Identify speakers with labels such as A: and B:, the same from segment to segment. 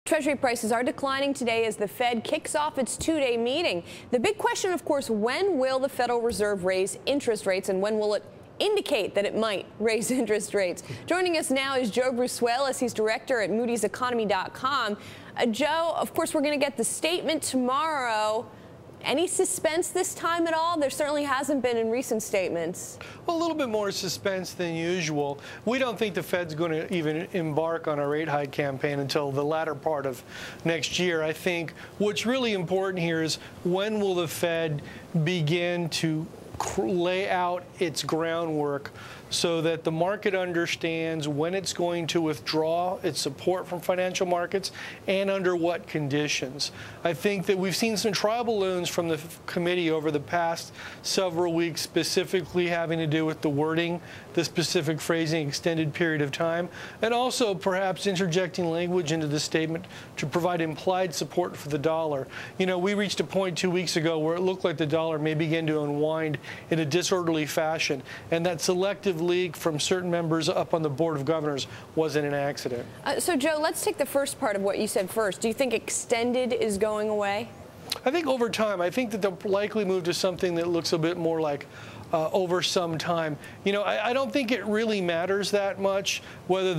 A: Treasury prices are declining today as the Fed kicks off its two-day meeting. The big question, of course, when will the Federal Reserve raise interest rates and when will it indicate that it might raise interest rates? Joining us now is Joe Brusuelas. He's director at Moody's Economy.com. Joe, of course, we're going to get the statement tomorrow. Any suspense this time at all? There certainly hasn't been in recent statements.
B: Well, a little bit more suspense than usual. We don't think the Fed's going to even embark on a rate hike campaign until the latter part of next year. I think what's really important here is when will the Fed begin to lay out its groundwork so that the market understands when it's going to withdraw its support from financial markets and under what conditions. I think that we've seen some trial balloons from the committee over the past several weeks, specifically having to do with the wording, the specific phrasing, extended period of time, and also perhaps interjecting language into the statement to provide implied support for the dollar. You know, we reached a point 2 weeks ago where it looked like the dollar may begin to unwind in a disorderly fashion, and that selective leak from certain members up on the Board of Governors wasn't an accident.
A: So, Joe, let's take the first part of what you said first. Do you think extended is going away?
B: I think over time, I think that they'll likely move to something that looks a bit more like over some time. You know, I don't think it really matters that much whether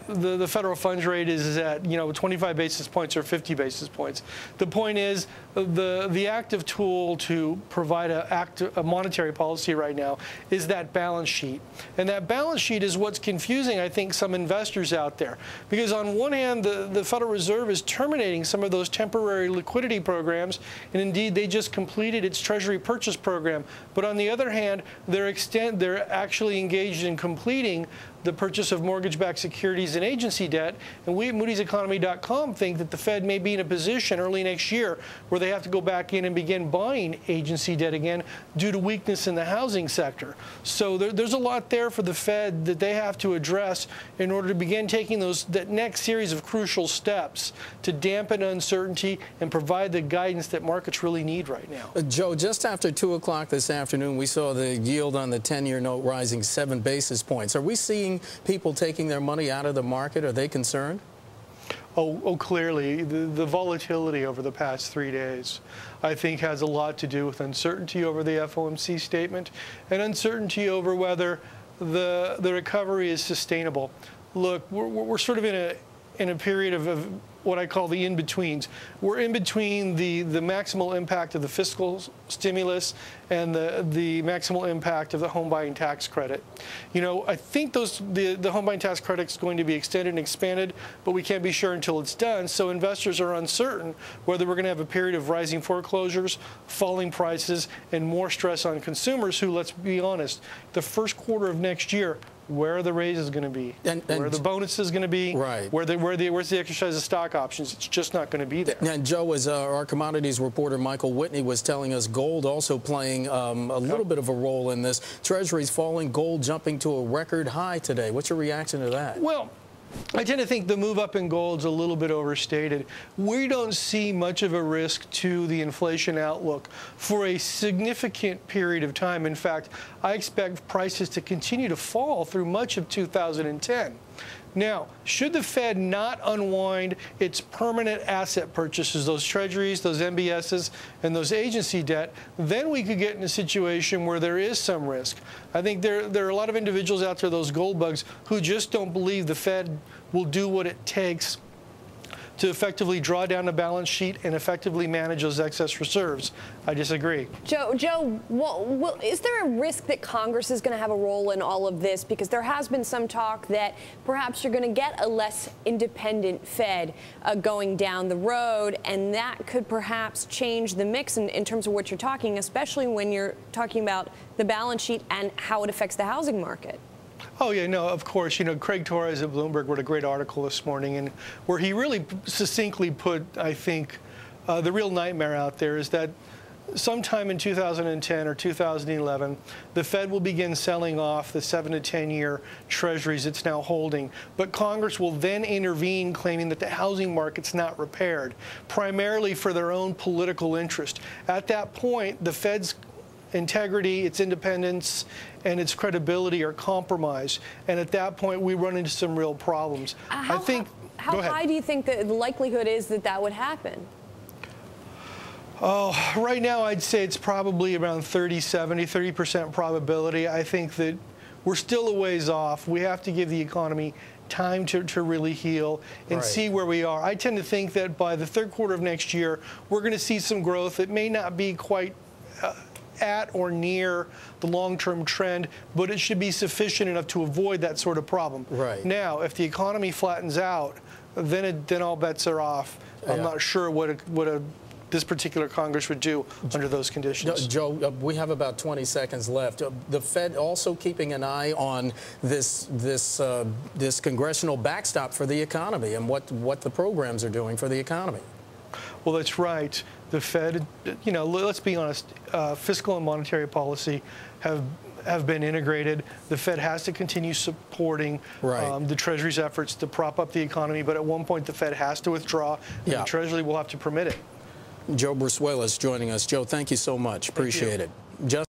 B: the federal funds rate is at, 25 basis points or 50 basis points. The point is the active tool to provide a monetary policy right now is that balance sheet. And that balance sheet is what's confusing, I think, some investors out there. Because on one hand, the Federal Reserve is terminating some of those temporary liquidity programs, and indeed they just completed its Treasury purchase program. But on the other hand, they're actually engaged in completing the purchase of mortgage-backed securities and agency debt. And we at Moody's Economy.com think that the Fed may be in a position early next year where they have to go back in and begin buying agency debt again due to weakness in the housing sector. So there's a lot there for the Fed that they have to address in order to begin taking that next series of crucial steps to dampen uncertainty and provide the guidance that markets really need right now.
C: Joe, just after 2 o'clock this afternoon, we saw the yield on the 10-year note rising 7 basis points. Are we seeing people taking their money out of the market? Are they concerned?
B: Oh, clearly. The volatility over the past 3 days, I think, has a lot to do with uncertainty over the FOMC statement and uncertainty over whether the recovery is sustainable. Look, we're sort of in a period of what I call the in-betweens. We're in between the maximal impact of the fiscal stimulus and the maximal impact of the home buying tax credit. You know, I think the home buying tax credit is going to be extended and expanded, but we can't be sure until it's done. So investors are uncertain whether we're going to have a period of rising foreclosures, falling prices, and more stress on consumers who, let's be honest, the first quarter of next year, where are the raises going to be? Where are the bonuses going to be?
C: Right.
B: Where's the exercise of stock options? It's just not going to be there.
C: And Joe, as our commodities reporter Michael Whitney was telling us, gold also playing a little bit of a role in this. Treasuries falling, gold jumping to a record high today. What's your reaction to that?
B: Well, I tend to think the move up in gold's a little bit overstated. We don't see much of a risk to the inflation outlook for a significant period of time. In fact, I expect prices to continue to fall through much of 2010. Now, should the Fed not unwind its permanent asset purchases, those treasuries, those MBSs, and those agency debt, then we could get in a situation where there is some risk. I think there are a lot of individuals out there, those gold bugs, who just don't believe the Fed will do what it takes to effectively draw down the balance sheet and effectively manage those excess reserves. I disagree.
A: Joe, is there a risk that Congress is going to have a role in all of this? Because there has been some talk that perhaps you're going to get a less independent Fed going down the road, and that could perhaps change the mix in terms of what you're talking, especially when you're talking about the balance sheet and how it affects the housing market.
B: Oh, yeah, no, of course. You know, Craig Torres at Bloomberg wrote a great article this morning, and where he really succinctly put, I think, the real nightmare out there is that sometime in 2010 or 2011, the Fed will begin selling off the 7 to 10-year treasuries it's now holding. But Congress will then intervene, claiming that the housing market's not repaired, primarily for their own political interest. At that point, the Fed's integrity, its independence, and its credibility are compromised. And at that point, we run into some real problems.
A: How high do you think the likelihood is that that would happen?
B: Oh, right now I'd say it's probably around 30% probability. I think that we're still a ways off. We have to give the economy time to really heal and see where we are. I tend to think that by the third quarter of next year, we're going to see some growth. It may not be quite at or near the long-term trend, but it should be sufficient enough to avoid that sort of problem.
C: Right.
B: Now, if the economy flattens out, then all bets are off. I'm not sure what this particular Congress would do under those conditions.
C: Joe, we have about 20 seconds left. The Fed also keeping an eye on this congressional backstop for the economy and what the programs are doing for the economy.
B: Well, that's right. The Fed, you know, let's be honest, fiscal and monetary policy have been integrated. The Fed has to continue supporting the Treasury's efforts to prop up the economy, but at one point the Fed has to withdraw, and the Treasury will have to permit it.
C: Joe Brusuelas joining us. Joe, thank you so much. Appreciate it.